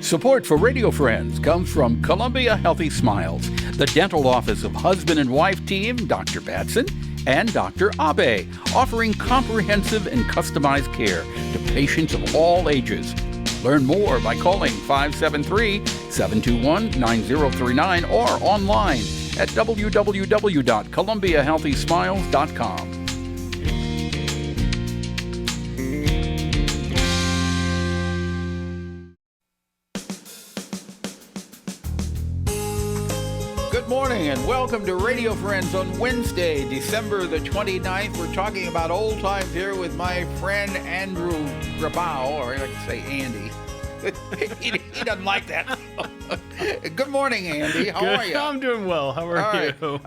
Support for Radio Friends comes from Columbia Healthy Smiles, the dental office of husband and wife team Dr. Batson and Dr. Abe, offering comprehensive and customized care to patients of all ages. Learn more by calling 573-721-9039 or online at www.columbiahealthysmiles.com. Good morning and welcome to Radio Friends on Wednesday, December the 29th. We're talking about old times here with my friend Andrew Grabau, or I like to say Andy. he doesn't like that. Good morning, Andy. How are you? I'm doing well. How are you? For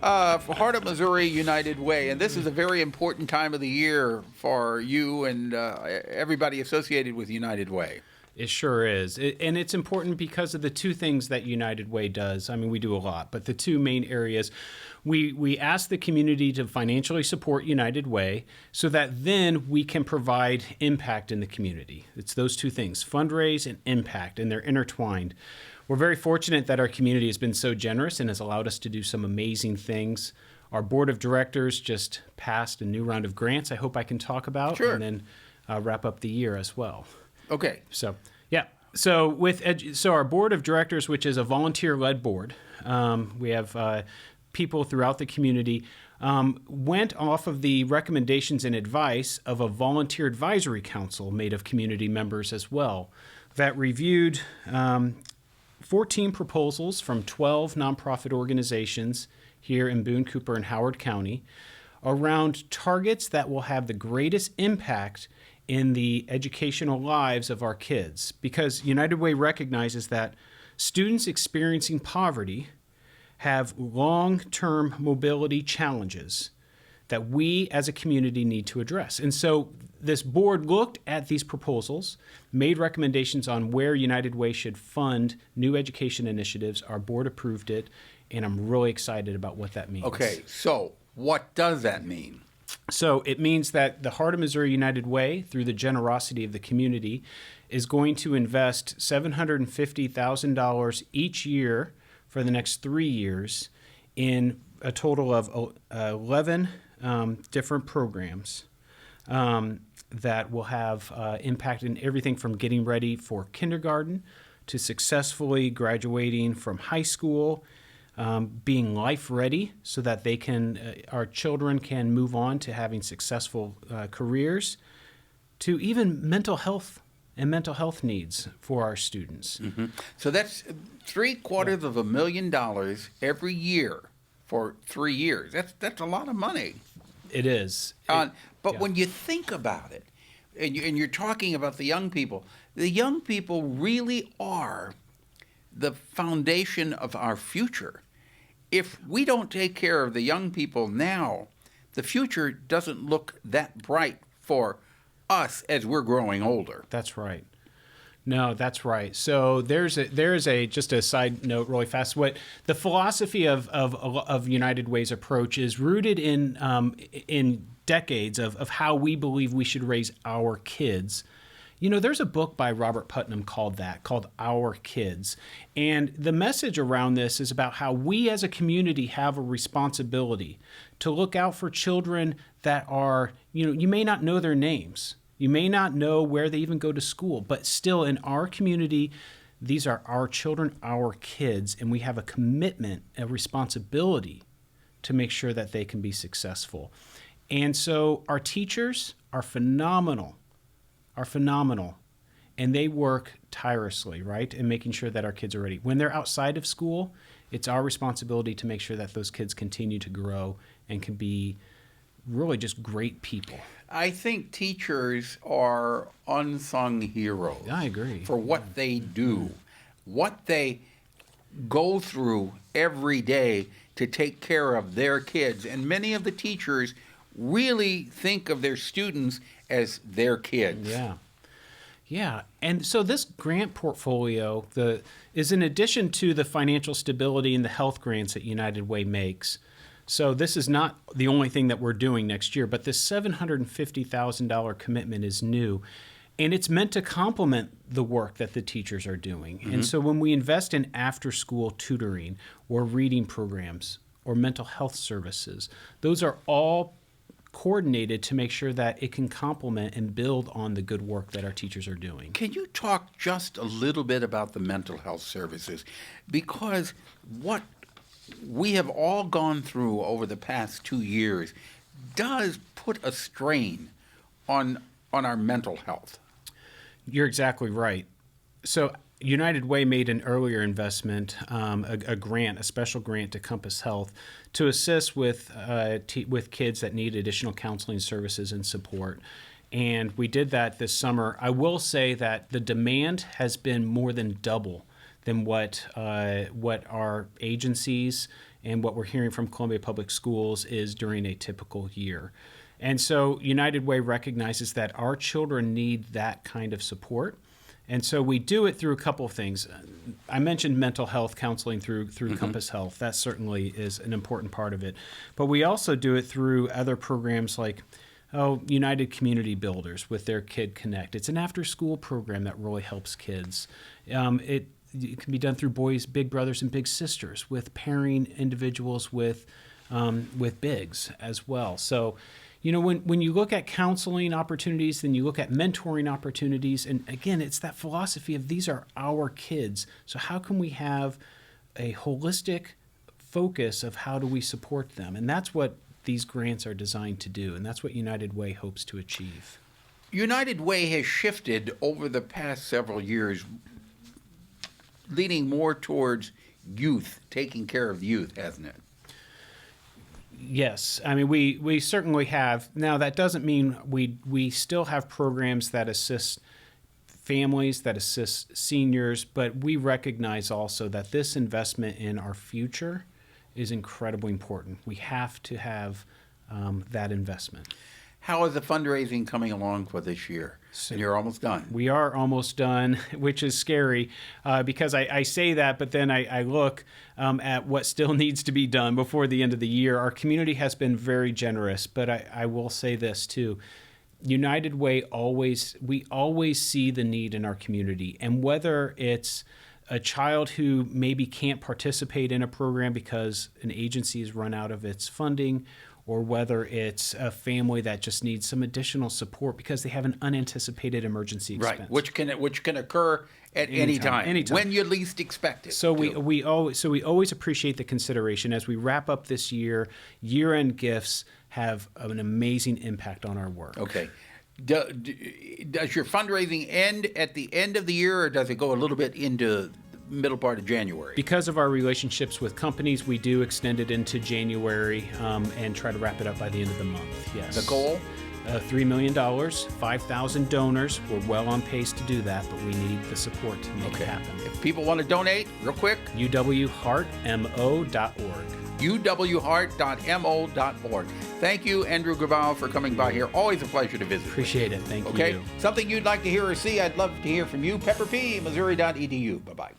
Heart of Missouri United Way, and this is a very important time of the year for you and everybody associated with United Way. It sure is. And it's important because of the two things that United Way does. I mean, we do a lot, but the two main areas, we ask the community to financially support United Way so that then we can provide impact in the community. It's those two things, fundraise and impact, and they're intertwined. We're very fortunate that our community has been so generous and has allowed us to do some amazing things. Our board of directors just passed a new round of grants I hope I can talk about. Sure. And then wrap up the year as well. Okay. So our board of directors, which is a volunteer-led board, we have people throughout the community, went off of the recommendations and advice of a volunteer advisory council made of community members as well that reviewed 14 proposals from 12 nonprofit organizations here in Boone, Cooper, and Howard County around targets that will have the greatest impact in the educational lives of our kids, because United Way recognizes that students experiencing poverty have long-term mobility challenges that we as a community need to address. And so this board looked at these proposals, made recommendations on where United Way should fund new education initiatives. Our board approved it, and I'm really excited about what that means. Okay, so what does that mean? So it means that the Heart of Missouri United Way, through the generosity of the community, is going to invest $750,000 each year for the next 3 years in a total of 11 different programs that will have impact in everything from getting ready for kindergarten to successfully graduating from high school, being life ready so that they can, our children can move on to having successful careers, to even mental health and mental health needs for our students. Mm-hmm. So that's $750,000 every year for 3 years. That's a lot of money. It is. But when you think about it, and you're talking about the young people really are the foundation of our future. If we don't take care of the young people now, the future doesn't look that bright for us as we're growing older. That's right. No, that's right. So there's just a side note really fast. What the philosophy of United Way's approach is rooted in decades of how we believe we should raise our kids. You know, there's a book by Robert Putnam called Our Kids. And the message around this is about how we as a community have a responsibility to look out for children that are, you may not know their names. You may not know where they even go to school, but still in our community, these are our children, our kids, and we have a commitment, a responsibility to make sure that they can be successful. And so our teachers are phenomenal, and they work tirelessly, right, in making sure that our kids are ready. When they're outside of school, it's our responsibility to make sure that those kids continue to grow and can be really just great people. I think teachers are unsung heroes. I agree. For what they do, what they go through every day to take care of their kids. And many of the teachers really think of their students as their kids. Yeah. And so this grant portfolio is in addition to the financial stability and the health grants that United Way makes. So this is not the only thing that we're doing next year, but this $750,000 commitment is new. And it's meant to complement the work that the teachers are doing. And so when we invest in after-school tutoring or reading programs or mental health services, those are all coordinated to make sure that it can complement and build on the good work that our teachers are doing. Can you talk just a little bit about the mental health services? Because what we have all gone through over the past 2 years does put a strain on our mental health. You're exactly right. So United Way made an earlier investment, a grant, a special grant to Compass Health, to assist with kids that need additional counseling services and support. And we did that this summer. I will say that the demand has been more than double than what our agencies and what we're hearing from Columbia Public Schools is during a typical year. And so United Way recognizes that our children need that kind of support. And so we do it through a couple of things. I mentioned mental health counseling through Compass Health. That certainly is an important part of it. But we also do it through other programs like United Community Builders with their Kid Connect. It's an after-school program that really helps kids. It can be done through Big Brothers and Big Sisters with pairing individuals with bigs as well. So, when you look at counseling opportunities, then you look at mentoring opportunities, and again, it's that philosophy of these are our kids. So how can we have a holistic focus of how do we support them? And that's what these grants are designed to do, and that's what United Way hopes to achieve. United Way has shifted over the past several years, leaning more towards youth, taking care of youth, hasn't it? Yes. I mean, we certainly have. Now, that doesn't mean we still have programs that assist families, that assist seniors, but we recognize also that this investment in our future is incredibly important. We have to have that investment. How is the fundraising coming along for this year? And you're almost done. We are almost done, which is scary because I say that, but then I look at what still needs to be done before the end of the year. Our community has been very generous, but I will say this too. United Way we always see the need in our community, and whether it's a child who maybe can't participate in a program because an agency has run out of its funding, or whether it's a family that just needs some additional support because they have an unanticipated emergency expense. Right, which can occur at any time, when you least expect it. So we always appreciate the consideration as we wrap up this year. Year-end gifts have an amazing impact on our work. Okay. Does your fundraising end at the end of the year, or does it go a little bit into middle part of January? Because of our relationships with companies, we do extend it into January and try to wrap it up by the end of the month. Yes. The goal? $3 million, 5,000 donors. We're well on pace to do that, but we need the support to make it happen. If people want to donate, real quick, uwheartmo.org. uwheart.mo.org. Thank you, Andrew Grabau, for coming by here. Always a pleasure to visit. Appreciate it. Thank you. Okay. Something you'd like to hear or see, I'd love to hear from you. Pepper P, Missouri.edu. Bye-bye.